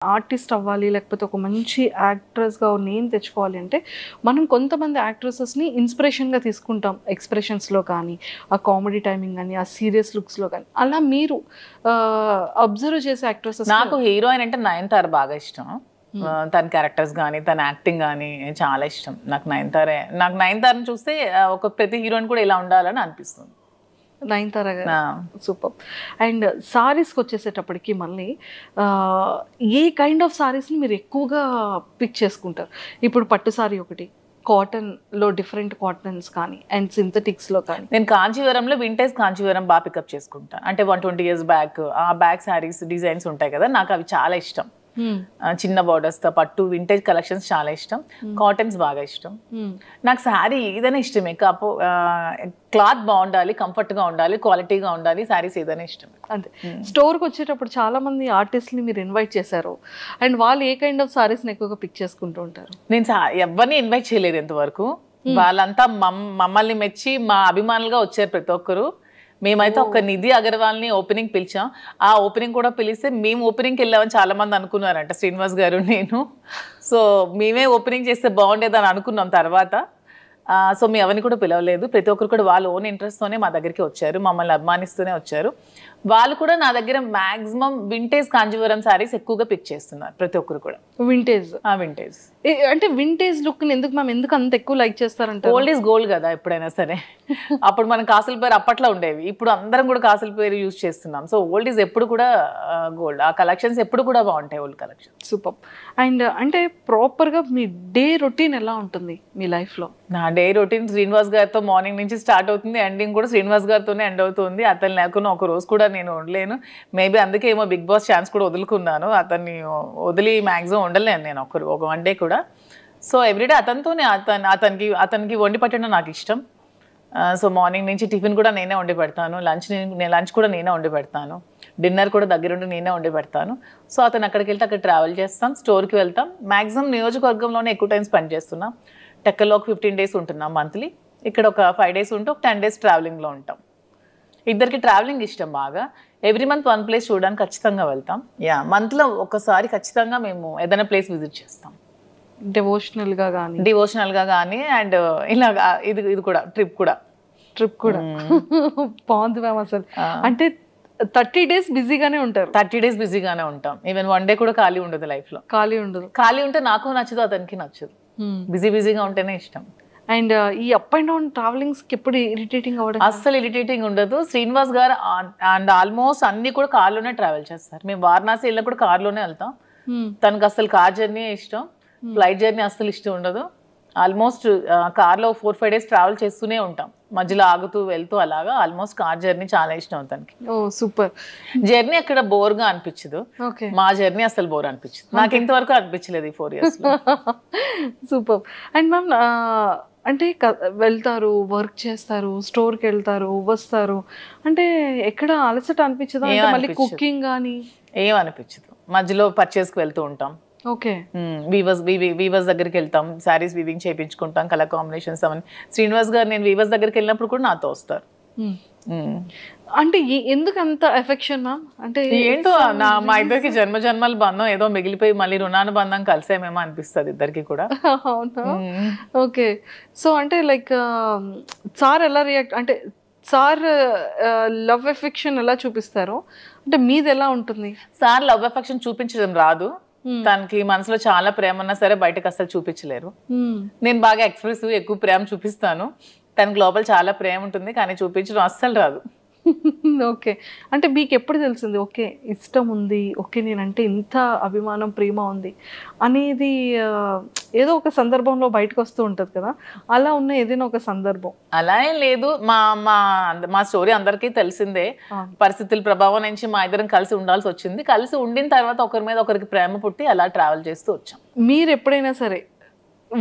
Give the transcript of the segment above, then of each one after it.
Artist అవ్వాలి లేకపోతే ఒక మంచి యాక్ట్రెస్గా నేమ్ తెచ్చుకోవాలి అంటే మనం కొంతమంది యాక్ట్రెసెస్ని ఇన్స్పిరేషన్గా తీసుకుంటాం ఎక్స్ప్రెషన్స్లో కానీ ఆ కామెడీ టైమింగ్ కానీ ఆ సీరియస్ లుక్స్లో కానీ అలా మీరు అబ్జర్వ్ చేసే యాక్ట్రెసెస్ నాకు హీరోయిన్ అంటే నయనతార బాగా ఇష్టం తన క్యారెక్టర్స్ కానీ తన యాక్టింగ్ కానీ చాలా ఇష్టం నాకు నయనతారని చూస్తే ఒక ప్రతి హీరోయిన్ కూడా ఇలా ఉండాలని అనిపిస్తుంది నయనతార గారు సూపర్ అండ్ సారీస్కి వచ్చేసేటప్పటికి మళ్ళీ ఏ కైండ్ ఆఫ్ సారీస్ని మీరు ఎక్కువగా పిక్ చేసుకుంటారు ఇప్పుడు పట్టు సారీ ఒకటి కాటన్లో డిఫరెంట్ కాటన్స్ కానీ అండ్ సింథటిక్స్లో కానీ నేను కాంచీవరంలో వింటేజ్ కాంచీవరం బాగా పికప్ చేసుకుంటాను అంటే 120 years బ్యాక్ ఆ బ్యాక్ శారీస్ డిజైన్స్ ఉంటాయి కదా నాకు అవి చాలా ఇష్టం చిన్న బార్డర్స్తో పట్టు వింటేజ్ కలెక్షన్స్ చాలా ఇష్టం కాటన్స్ బాగా ఇష్టం నాకు శారీ ఏదైనా ఇష్టమే క్లాత్ బాగుండాలి కంఫర్ట్గా ఉండాలి క్వాలిటీగా ఉండాలి శారీస్ ఏదైనా ఇష్టం అంతే స్టోర్కి వచ్చేటప్పుడు చాలా మంది ఆర్టిస్ట్ని మీరు ఇన్వైట్ చేశారు అండ్ వాళ్ళు ఏ కైండ్ ఆఫ్ సారీస్ని ఎక్కువగా పిక్ చేసుకుంటూ ఉంటారు నేను ఎవరిని ఇన్వైట్ చేయలేదు ఇంతవరకు వాళ్ళంతా మమ్మల్ని మెచ్చి మా అభిమానులుగా వచ్చారు ప్రతి ఒక్కరు మేమైతే ఒక నిధి అగర్వాల్ని ఓపెనింగ్ పిలిచాం ఆ ఓపెనింగ్ కూడా పిలిస్తే మేము ఓపెనింగ్కి వెళ్ళామని చాలా మంది అనుకున్నారంట శ్రీనివాస్ గారు నేను సో మేమే ఓపెనింగ్ చేస్తే బాగుండేదని అనుకున్నాం తర్వాత సో మేము ఎవరిని కూడా పిలవలేదు ప్రతి ఒక్కరు కూడా వాళ్ళ ఓన్ ఇంట్రెస్ట్తోనే మా దగ్గరికి వచ్చారు మమ్మల్ని అభిమానిస్తూనే వచ్చారు వాళ్ళు కూడా నా దగ్గర మ్యాక్సిమం వింటేజ్ కాంజీవరం శారీస్ ఎక్కువగా పిక్ చేస్తున్నారు ప్రతి ఒక్కరు కూడా వింటేజ్ అంటే వింటేజ్ లుక్ ఎందుకు అంత ఎక్కువ లైక్ చేస్తారంటే ఓల్డ్ ఈజ్ గోల్డ్ కదా ఎప్పుడైనా సరే అప్పుడు మనం కాసుల పేరు అప్పట్లో ఉండేవి ఇప్పుడు అందరం కూడా కాసుల పేరు యూజ్ చేస్తున్నాం సో ఓల్డ్ ఈజ్ ఎప్పుడు కూడా గోల్డ్ ఆ కలెక్షన్స్ ఎప్పుడు కూడా బాగుంటాయి ఓల్డ్ కలెక్షన్ సూపర్ అండ్ అంటే ప్రాపర్గా మీ డే రొటీన్ ఎలా ఉంటుంది మీ లైఫ్లో నా డే రొటీన్ శ్రీనివాస్ గారితో మార్నింగ్ నుంచి స్టార్ట్ అవుతుంది ఎండింగ్ కూడా శ్రీనివాస్ గారితోనే ఎండ్ అవుతుంది అతను లేకుండా ఒక రోజు కూడా నేను ఉండలేను మేబీ అందుకే ఏమో బిగ్ బాస్ ఛాన్స్ కూడా వదులుకున్నాను అతన్ని వదిలి మ్యాక్సిమం ఉండలేను నేను ఒక వన్ డే కూడా సో ఎవ్రీడే అతనితోనే అతనికి వండి పెట్టడం నాకు ఇష్టం సో మార్నింగ్ నుంచి టిఫిన్ కూడా నేనే వండి పెడతాను లంచ్ కూడా నేనే వండి పెడతాను డిన్నర్ కూడా దగ్గరుండి నేనే వండి పెడతాను సో అతను అక్కడికి వెళ్తే అక్కడ ట్రావెల్ చేస్తాం స్టోర్కి వెళ్తాం మ్యాక్సిమం నియోజకవర్గంలోనే ఎక్కువ టైం స్పెండ్ చేస్తున్నాం టెక్కల్లో ఒక 15 days ఉంటున్నాం మంత్లీ ఇక్కడ ఒక 5 days ఉంటే ఒక 10 days ట్రావెలింగ్లో ఉంటాం ఇద్దరికి ట్రావెలింగ్ ఇష్టం బాగా ఎవ్రీ మంత్ వన్ ప్లేస్ చూడడానికి ఖచ్చితంగా వెళ్తాం మంత్లో ఒకసారి ఖచ్చితంగా మేము ఏదైనా ప్లేస్ విజిట్ చేస్తాం డివోషనల్గా కానీ అండ్ ఇలాగా ఇది కూడా ట్రిప్ కూడా బాగుంది మ్యామ్ అసలు అంటే 30 days బిజీగానే ఉంటారు 30 days బిజీగానే ఉంటాం ఈవెన్ వన్ డే కూడా ఖాళీ ఉండదు లైఫ్లో ఖాళీ ఉంటే నాకు నచ్చదు అతనికి నచ్చదు బిజీగా ఉంటేనే ఇష్టం అండ్ ఈ అప్ అండ్ డౌన్ ట్రావెలింగ్స్కి ఎప్పుడు ఇరిటేటింగ్ అవ్వడం అస్సలు ఇరిటేటింగ్ ఉండదు శ్రీనివాస్ గారు అండ్ ఆల్మోస్ట్ అన్ని కూడా కార్లోనే ట్రావెల్ చేస్తారు మేము వారణాసి వెళ్ళినా కూడా కార్లోనే వెళ్తాం తనకు అసలు కార్ జర్నీ ఇష్టం ఫ్లైట్ జర్నీ అస్సలు ఇష్టం ఉండదు ఆల్మోస్ట్ కార్లో 4-5 days ట్రావెల్ చేస్తూనే ఉంటాం మధ్యలో ఆగుతూ వెళ్తూ అలాగా ఆల్మోస్ట్ కార్ జర్నీ చాలా ఇష్టం తనకి సూపర్ జర్నీ అక్కడ బోర్గా అనిపించదు మా జర్నీ అసలు బోర్ అనిపించదు నాకు ఇంతవరకు అనిపించలేదు ఈ 4 years సూపర్ అండ్ మ్యామ్ అంటే వెళ్తారు వర్క్ చేస్తారు స్టోర్కి వెళ్తారు వస్తారు అంటే ఎక్కడ అలసట అనిపించదు మళ్ళీ కుకింగ్ కానీ ఏం అనిపించదు మధ్యలో పర్చేస్కి వెళ్తూ ఉంటాం ఓకే వీవర్స్ దగ్గరికి వెళ్తాం శారీస్ వీవింగ్ చేయించుకుంటాం కలర్ కాంబినేషన్స్ అవన్నీ శ్రీనివాస్ గారు నేను వీవర్స్ దగ్గరికి వెళ్ళినప్పుడు కూడా నాతో వస్తారు అంటే ఎందుకు అంత ఎఫెక్షన్ మ్యామ్ అంటే ఏంటో మా ఇద్దరికి జన్మల బంధం ఏదో మిగిలిపోయి మళ్ళీ రుణానుబంధం కలిసేమేమో అనిపిస్తుంది ఇద్దరికి కూడా అవునా ఓకే సో అంటే లైక్ సార్ ఎలా రియాక్ట్ అంటే సార్ లవ్ ఎఫెక్షన్ ఎలా చూపిస్తారు అంటే మీది ఎలా ఉంటుంది సార్ లవ్ ఎఫెక్షన్ చూపించడం రాదు తనకి మనసులో చాలా ప్రేమ ఉన్నా సరే బయటకు అసలు చూపించలేరు నేను బాగా ఎక్స్ప్రెసివ్ ఎక్కువ ప్రేమ చూపిస్తాను తనకి లోపల చాలా ప్రేమ ఉంటుంది కానీ చూపించడం అస్సలు రాదు ఓకే అంటే మీకు ఎప్పుడు తెలిసింది ఓకే ఇష్టం ఉంది ఓకే నేనంటే ఇంత అభిమానం ప్రేమ ఉంది అనేది ఏదో ఒక సందర్భంలో బయటకు వస్తూ ఉంటుంది కదా అలా ఉన్న ఏదైనా ఒక సందర్భం అలా ఏం లేదు మా స్టోరీ అందరికీ తెలిసిందే పరిస్థితుల ప్రభావం నుంచి మా ఇద్దరం కలిసి ఉండాల్సి వచ్చింది కలిసి ఉండిన తర్వాత ఒకరి మీద ఒకరికి ప్రేమ పుట్టి అలా ట్రావెల్ చేస్తూ వచ్చాం మీరు ఎప్పుడైనా సరే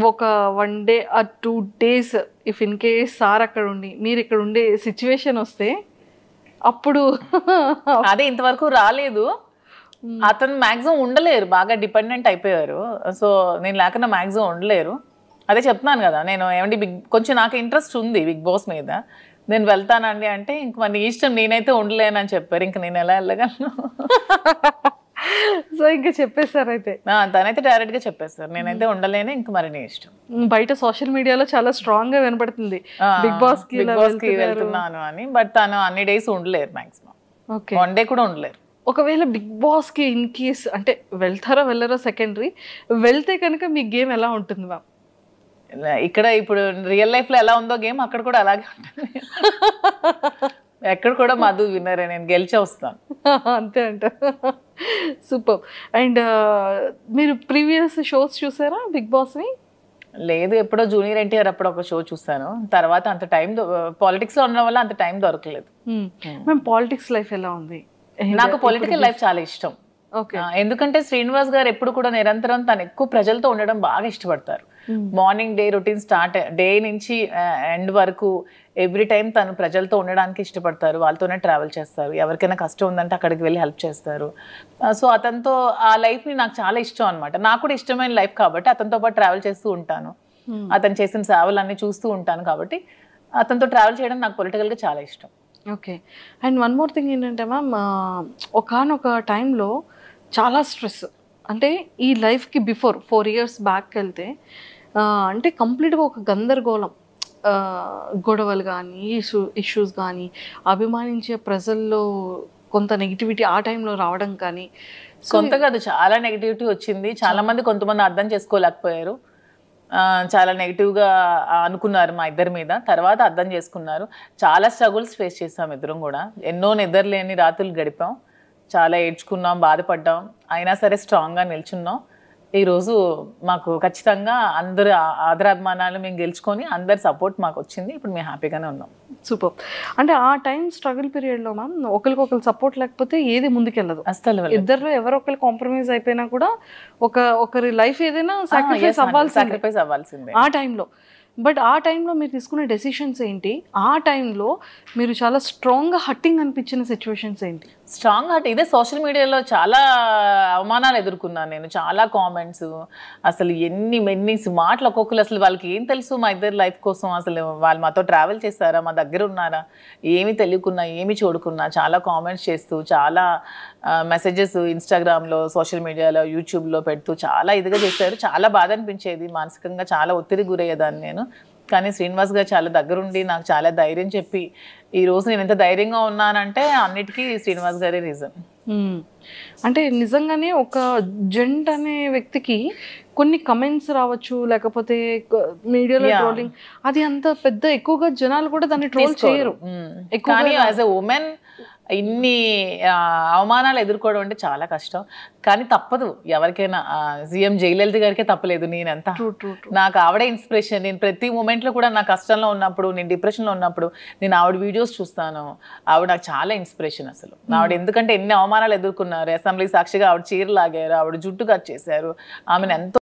ఒక 1 day or 2 days if in case sir అక్కడ ఉండి మీరు ఇక్కడ ఉండే సిచ్యువేషన్ వస్తే అప్పుడు అదే ఇంతవరకు రాలేదు అతను మ్యాక్సిమం ఉండలేరు బాగా డిపెండెంట్ అయిపోయారు సో నేను లేకుండా మ్యాక్సిమం ఉండలేరు అదే చెప్తున్నాను కదా నేను ఏమంటే కొంచెం నాకు ఇంట్రెస్ట్ ఉంది బిగ్ బాస్ మీద నేను వెళ్తానండి అంటే ఇంక మరి ఇష్టం నేనైతే ఉండలేనని చెప్పారు ఇంక నేను ఎలా వెళ్ళగలను సో ఇంకా చెప్పేశారు అయితే. తనైతే డైరెక్ట్ గా చెప్పేస్తారు, నేనైతే ఉండలేనే, ఇంక మరి నీ ఇష్టం. బయట సోషల్ మీడియాలో చాలా స్ట్రాంగ్ గా వినపడుతుంది బిగ్ బాస్ కి వెళ్తున్నాను అని, బట్ తను అన్ని డేస్ ఉండలేరు, మాక్సిమం ఓకే 1 డే కూడా ఉండలేరు. ఒకవేళ బిగ్ బాస్ కి ఇన్ కేస్ అంటే వెళ్తారో వెళ్ళరో సెకండరీ, వెళ్తే కనుక మీ గేమ్ ఎలా ఉంటుంది మ్యామ్? ఇక్కడ ఇప్పుడు రియల్ లైఫ్ లో ఎలా ఉందో గేమ్ అక్కడ కూడా అలాగే ఉంటుంది. ఎక్కడ కూడా మధు విన్నరే, నేను గెలిచే వస్తాను అంతే అంట. సూపర్. అండ్ మీరు ప్రీవియస్ షోస్ చూసారా బిగ్ బాస్ని? లేదు, ఎప్పుడో జూనియర్ ఎన్టీఆర్ అప్పుడు ఒక షో చూసాను, తర్వాత అంత టైం పాలిటిక్స్ లో ఉండడం వల్ల అంత టైం దొరకలేదు. మేము పాలిటిక్స్ లైఫ్ ఎలా ఉంది? నాకు పొలిటికల్ లైఫ్ చాలా ఇష్టం. ఎందుకంటే శ్రీనివాస్ గారు ఎప్పుడు కూడా నిరంతరం తను ఎక్కువ ప్రజలతో ఉండడం బాగా ఇష్టపడతారు. Morning day routine start day నుంచి ఎండ్ వరకు ఎవ్రీ టైం తను ప్రజలతో ఉండడానికి ఇష్టపడతారు, వాళ్ళతోనే ట్రావెల్ చేస్తారు, ఎవరికైనా కష్టం ఉందంటే అక్కడికి వెళ్ళి హెల్ప్ చేస్తారు. సో అతనితో ఆ లైఫ్ని నాకు చాలా ఇష్టం అనమాట. నాకు కూడా ఇష్టమైన లైఫ్ కాబట్టి అతనితో పాటు ట్రావెల్ చేస్తూ ఉంటాను, అతను చేసిన సేవలన్నీ చూస్తూ ఉంటాను, కాబట్టి అతనితో ట్రావెల్ చేయడం నాకు పొలిటికల్గా చాలా ఇష్టం. Okay. And one more thing ఏంటంటే మ్యామ్, ఒకానొక టైంలో చాలా స్ట్రెస్, అంటే ఈ లైఫ్కి బిఫోర్ 4 years బ్యాక్ వెళ్తే అంటే కంప్లీట్గా ఒక గందరగోళం, గొడవలు కానీ ఇష్యూస్ కానీ, అభిమానించే ప్రజల్లో కొంత నెగిటివిటీ ఆ టైంలో రావడం కానీ. కొంత కాదు, చాలా నెగిటివిటీ వచ్చింది. చాలా మంది కొంతమంది అర్థం చేసుకోలేకపోయారు, చాలా నెగిటివ్గా అనుకున్నారు మా ఇద్దరి మీద. తర్వాత అర్థం చేసుకున్నారు. చాలా స్ట్రగుల్స్ ఫేస్ చేసాం ఇద్దరం కూడా, ఎన్నో నిద్రలేని రాత్రులు గడిపాం, చాలా ఏడ్చుకున్నాం, బాధపడ్డాం, అయినా సరే స్ట్రాంగ్గా నిల్చున్నాం. ఈరోజు మాకు ఖచ్చితంగా అందరు ఆదరాభిమానాలు మేము గెలుచుకొని అందరి సపోర్ట్ మాకు వచ్చింది, ఇప్పుడు మేము హ్యాపీగానే ఉన్నాం. సూపర్. అంటే ఆ టైం స్ట్రగుల్ పీరియడ్లో మ్యామ్ ఒకరికొకరు సపోర్ట్ లేకపోతే ఏది ముందుకెళ్ళదు అసలు. ఇద్దరు ఎవరొకరు కాంప్రమైజ్ అయిపోయినా కూడా ఒకరి లైఫ్ ఏదైనా సాక్రిఫైస్ అవ్వాల్సిందే ఆ టైంలో. బట్ ఆ టైంలో మీరు తీసుకునే డెసిషన్స్ ఏంటి? ఆ టైంలో మీరు చాలా స్ట్రాంగ్గా హట్టింగ్ అనిపించిన సిచ్యువేషన్స్ ఏంటి? స్ట్రాంగ్ హట్ ఇదే, సోషల్ మీడియాలో చాలా అవమానాలు ఎదుర్కొన్నాను నేను, చాలా కామెంట్స్, అసలు ఎన్ని మాటలు ఒక్కొక్కరు, అసలు వాళ్ళకి ఏం తెలుసు మా ఇద్దరు లైఫ్ కోసం, అసలు వాళ్ళు మాతో ట్రావెల్ చేస్తారా, మా దగ్గర ఉన్నారా, ఏమి తెలియకున్నా ఏమి చూడకున్నా చాలా కామెంట్స్ చేస్తూ, చాలా మెసేజెస్ ఇన్స్టాగ్రామ్లో, సోషల్ మీడియాలో, యూట్యూబ్లో పెడుతూ చాలా ఇదిగా చేశారు. చాలా బాధ అనిపించేది, మానసికంగా చాలా ఒత్తిడి గురయ్యేదాన్ని నేను. కానీ శ్రీనివాస్ గారు చాలా దగ్గరుండి నాకు చాలా ధైర్యం చెప్పి ఈరోజు నేను ఎంత ధైర్యంగా ఉన్నానంటే అన్నిటికీ శ్రీనివాస్ గారే రీజన్. అంటే నిజంగానే ఒక జెంట్ అనే వ్యక్తికి కొన్ని కమెంట్స్ రావచ్చు, లేకపోతే మీడియాలో ట్రోలింగ్, అది అంత పెద్ద ఎక్కువగా జనాలు కూడా దాన్ని ట్రోల్ చేయరు. కానీ యాజ్ ఎ ఉమెన్ ఇన్ని అవమానాలు ఎదుర్కోవడం అంటే చాలా కష్టం, కానీ తప్పదు ఎవరికైనా. సీఎం జయలలిత గారికే తప్పలేదు, నేనంతా నాకు ఆవిడే ఇన్స్పిరేషన్. నేను ప్రతి మూమెంట్లో కూడా నా కష్టంలో ఉన్నప్పుడు, నేను డిప్రెషన్లో ఉన్నప్పుడు నేను ఆవిడ వీడియోస్ చూస్తాను, ఆవిడ నాకు చాలా ఇన్స్పిరేషన్ అసలు. ఆవిడ ఎందుకంటే ఎన్ని అవమానాలు ఎదుర్కొన్నారు, అసెంబ్లీ సాక్షిగా ఆవిడ చీర లాగారు, ఆవిడ జుట్టు కట్ చేశారు, ఆమెను ఎంతో